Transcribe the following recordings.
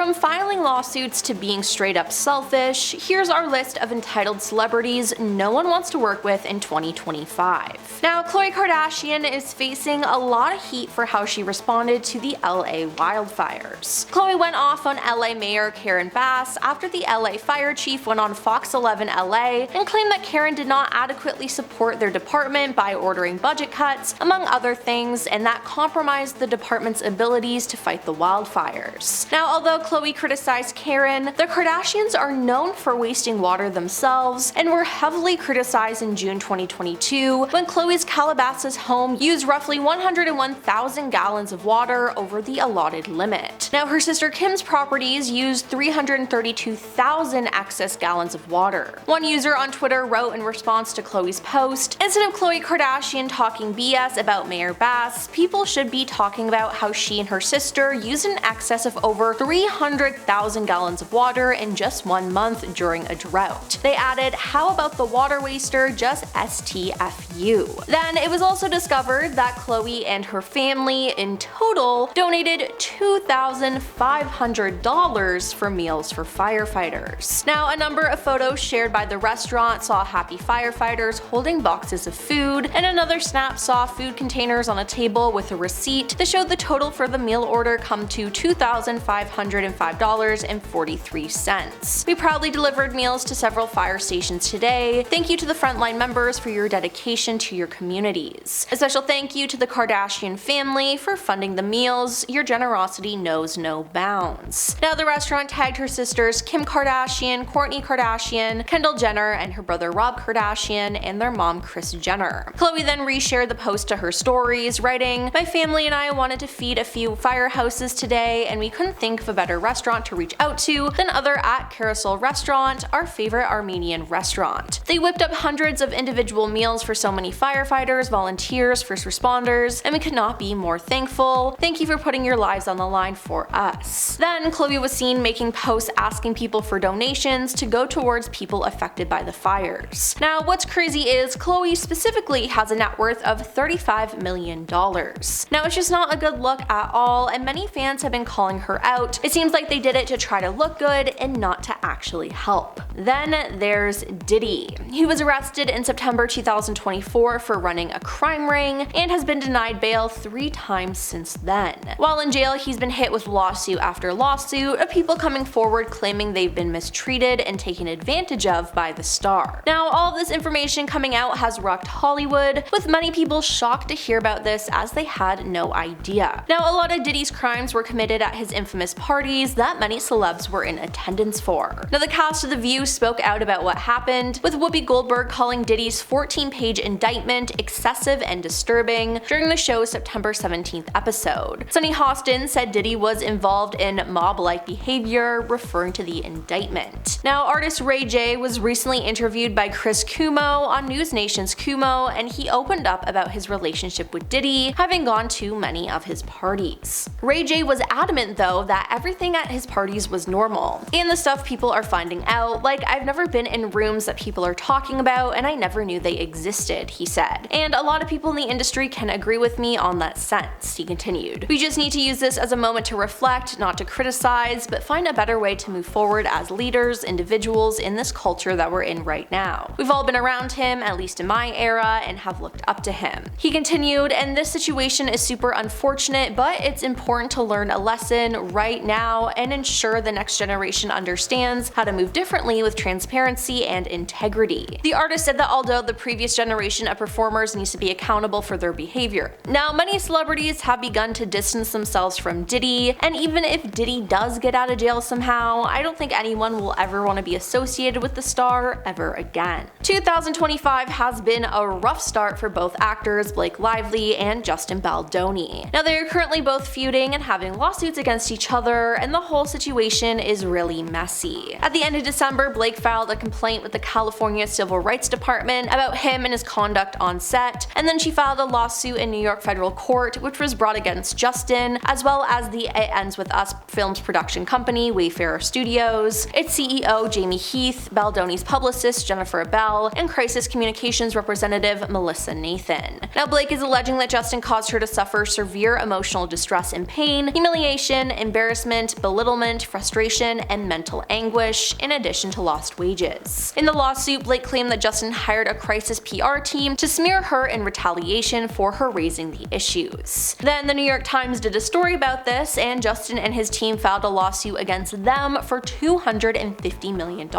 From filing lawsuits to being straight up selfish, here's our list of entitled celebrities no one wants to work with in 2025. Now, Khloe Kardashian is facing a lot of heat for how she responded to the LA wildfires. Khloe went off on LA Mayor Karen Bass after the LA fire chief went on Fox 11 LA and claimed that Karen did not adequately support their department by ordering budget cuts, among other things, and that compromised the department's abilities to fight the wildfires. Now, although Khloe criticized Karen, the Kardashians are known for wasting water themselves and were heavily criticized in June 2022 when Khloe's Calabasas home used roughly 101,000 gallons of water over the allotted limit. Now, her sister Kim's properties used 332,000 excess gallons of water. One user on Twitter wrote in response to Khloe's post, "Instead of Khloe Kardashian talking BS about Mayor Bass, people should be talking about how she and her sister used an excess of over 300,000 gallons of water in just 1 month during a drought." They added, "How about the water waster, just STFU." Then it was also discovered that Khloe and her family in total donated $2,500 for meals for firefighters. Now, a number of photos shared by the restaurant saw happy firefighters holding boxes of food, and another snap saw food containers on a table with a receipt that showed the total for the meal order come to $2,505.43. "We proudly delivered meals to several fire stations today. Thank you to the frontline members for your dedication to your communities. A special thank you to the Kardashian family for funding the meals. Your generosity knows no bounds." Now, the restaurant tagged her sisters Kim Kardashian, Kourtney Kardashian, Kendall Jenner, and her brother Rob Kardashian, and their mom Kris Jenner. Khloe then reshared the post to her stories, writing, "My family and I wanted to feed a few firehouses today, and we couldn't think of a better restaurant to reach out to than other at Carousel Restaurant, our favorite Armenian restaurant. They whipped up hundreds of individual meals for so many firefighters, volunteers, first responders, and we could not be more thankful. Thank you for putting your lives on the line for us." Then Khloe was seen making posts asking people for donations to go towards people affected by the fires. Now, what's crazy is Khloe specifically has a net worth of $35 million. Now, it's just not a good look at all, and many fans have been calling her out. It seems like they did it to try to look good and not to actually help. Then there's Diddy. He was arrested in September 2024 for running a crime ring and has been denied bail 3 times since then. While in jail, he's been hit with lawsuit after lawsuit of people coming forward claiming they've been mistreated and taken advantage of by the star. Now, all this information coming out has rocked Hollywood, with many people shocked to hear about this as they had no idea. Now, a lot of Diddy's crimes were committed at his infamous parties that many celebs were in attendance for. Now, the cast of The View spoke out about what happened, with Whoopi Goldberg calling Diddy's 14-page indictment excessive and disturbing during the show's September 17th episode. Sunny Hostin said Diddy was involved in mob-like behavior, referring to the indictment. Now, artist Ray J was recently interviewed by Chris Cuomo on News Nation's Cuomo, and he opened up about his relationship with Diddy, having gone to many of his parties. Ray J was adamant, though, that everything at his parties was normal, and the stuff people are finding out, like, "I've never been in rooms that people are talking about, and I never knew they existed," he said. "And a lot of people in the industry can agree with me on that sense," he continued. "We just need to use this as a moment to reflect, not to criticize, but find a better way to move forward as leaders, individuals in this culture that we're in right now. We've all been around him, at least in my era, and have looked up to him." He continued, "And this situation is super unfortunate, but it's important to learn a lesson right now and ensure the next generation understands how to move differently with transparency and integrity." The artist said that although the previous generation of performers needs to be accountable for their behavior. Now, many celebrities have begun to distance themselves from Diddy, and even if Diddy does get out of jail somehow, I don't think anyone will ever want to be associated with the star ever again. 2025 has been a rough start for both actors Blake Lively and Justin Baldoni. Now, they are currently both feuding and having lawsuits against each other, and the whole situation is really messy. At the end of December, Blake filed a complaint with the California Civil Rights Department about him and his conduct on set, and then she filed a lawsuit in New York federal court which was brought against Justin, as well as the It Ends With Us film's production company, Wayfarer Studios, its CEO Jamie Heath, Baldoni's publicist Jennifer Bell, and crisis communications representative Melissa Nathan. Now Blake is alleging that Justin caused her to suffer severe emotional distress and pain, humiliation, embarrassment, belittlement, frustration, and mental anguish, in addition to lost wages. In the lawsuit, Blake claimed that Justin hired a crisis PR team to smear her in retaliation for her raising the issues. Then the New York Times did a story about this, and Justin and his team filed a lawsuit against them for $250 million.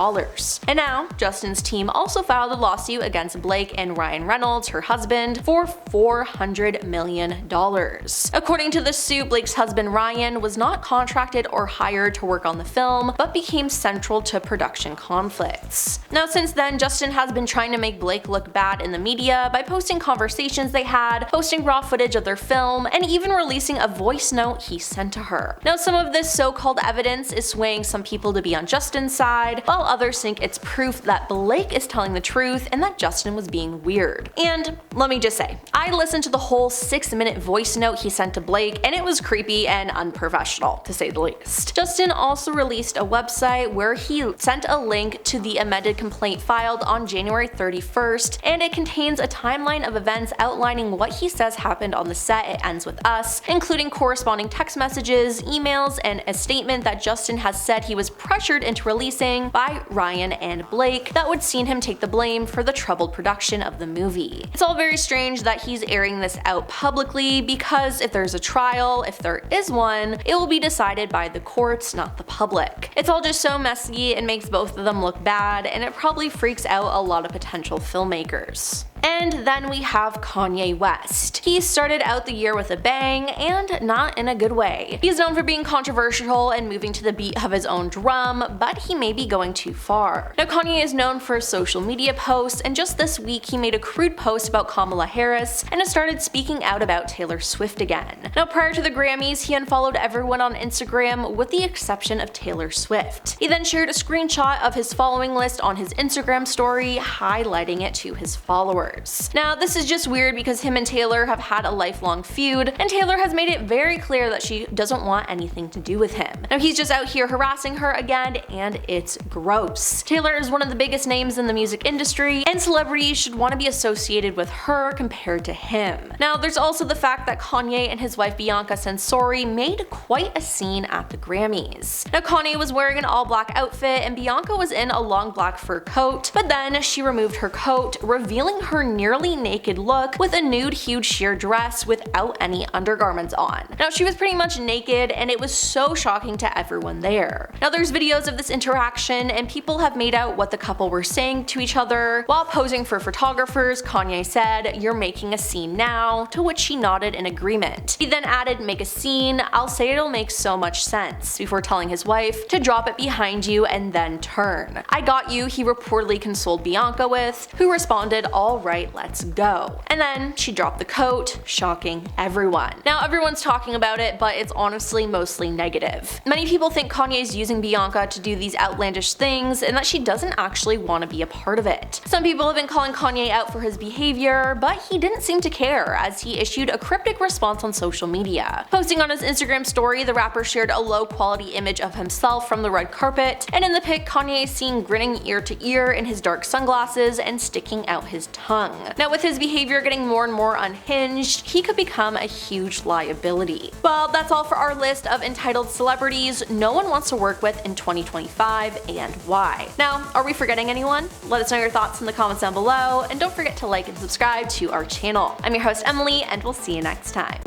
And now, Justin's team also filed a lawsuit against Blake and Ryan Reynolds, her husband, for $400 million. According to the suit, Blake's husband Ryan was not contracted or hired to work on the film, but became central to production conflicts. Now since then, Justin has been trying to make Blake look bad in the media by posting conversations they had, posting raw footage of their film, and even releasing a voice note he sent to her. Now some of this so-called evidence is swaying some people to be on Justin's side, while others think it's proof that Blake is telling the truth and that Justin was being weird. And let me just say, I listened to the whole 6-minute voice note he sent to Blake, and it was creepy and unprofessional, to say the least. Justin also released a website where he sent a link to the amended complaint filed on January 31st, and it contains a timeline of events outlining what he says happened on the set It Ends With Us, including corresponding text messages, emails, and a statement that Justin has said he was pressured into releasing by Ryan and Blake that would see him take the blame for the troubled production of the movie. It's all very strange that he's airing this out publicly, because if there's a trial, if there is one, it will be decided by the courts, not the public. It's all just so messy and makes both of them look bad, and it probably freaks out a lot of potential filmmakers. And then we have Kanye West. He started out the year with a bang, and not in a good way. He's known for being controversial and moving to the beat of his own drum, but he may be going too far. Now Kanye is known for social media posts, and just this week he made a crude post about Kamala Harris and has started speaking out about Taylor Swift again. Now prior to the Grammys, he unfollowed everyone on Instagram with the exception of Taylor Swift. He then shared a screenshot of his following list on his Instagram story, highlighting it to his followers. Now this is just weird because him and Taylor have had a lifelong feud, and Taylor has made it very clear that she doesn't want anything to do with him. Now he's just out here harassing her again, and it's gross. Taylor is one of the biggest names in the music industry, and celebrities should want to be associated with her compared to him. Now there's also the fact that Kanye and his wife Bianca Censori made quite a scene at the Grammys. Now Kanye was wearing an all-black outfit and Bianca was in a long black fur coat, but then she removed her coat, revealing her nearly naked look with a nude huge sheer dress without any undergarments on. Now she was pretty much naked, and it was so shocking to everyone there. Now there's videos of this interaction, and people have made out what the couple were saying to each other. While posing for photographers, Kanye said, "You're making a scene now," to which she nodded in agreement. He then added, "Make a scene, I'll say it'll make so much sense," before telling his wife to drop it behind you and then turn. "I got you," he reportedly consoled Bianca with, who responded, "All right, let's go." And then she dropped the coat, shocking everyone. Now everyone's talking about it, but it's honestly mostly negative. Many people think Kanye's using Bianca to do these outlandish things and that she doesn't actually want to be a part of it. Some people have been calling Kanye out for his behavior, but he didn't seem to care, as he issued a cryptic response on social media. Posting on his Instagram story, the rapper shared a low-quality image of himself from the red carpet, and in the pic, Kanye is seen grinning ear to ear in his dark sunglasses and sticking out his tongue. Now with his behavior getting more and more unhinged, he could become a huge liability. Well, that's all for our list of entitled celebrities no one wants to work with in 2025 and why. Now, are we forgetting anyone? Let us know your thoughts in the comments down below, and don't forget to like and subscribe to our channel. I'm your host Emily, and we'll see you next time.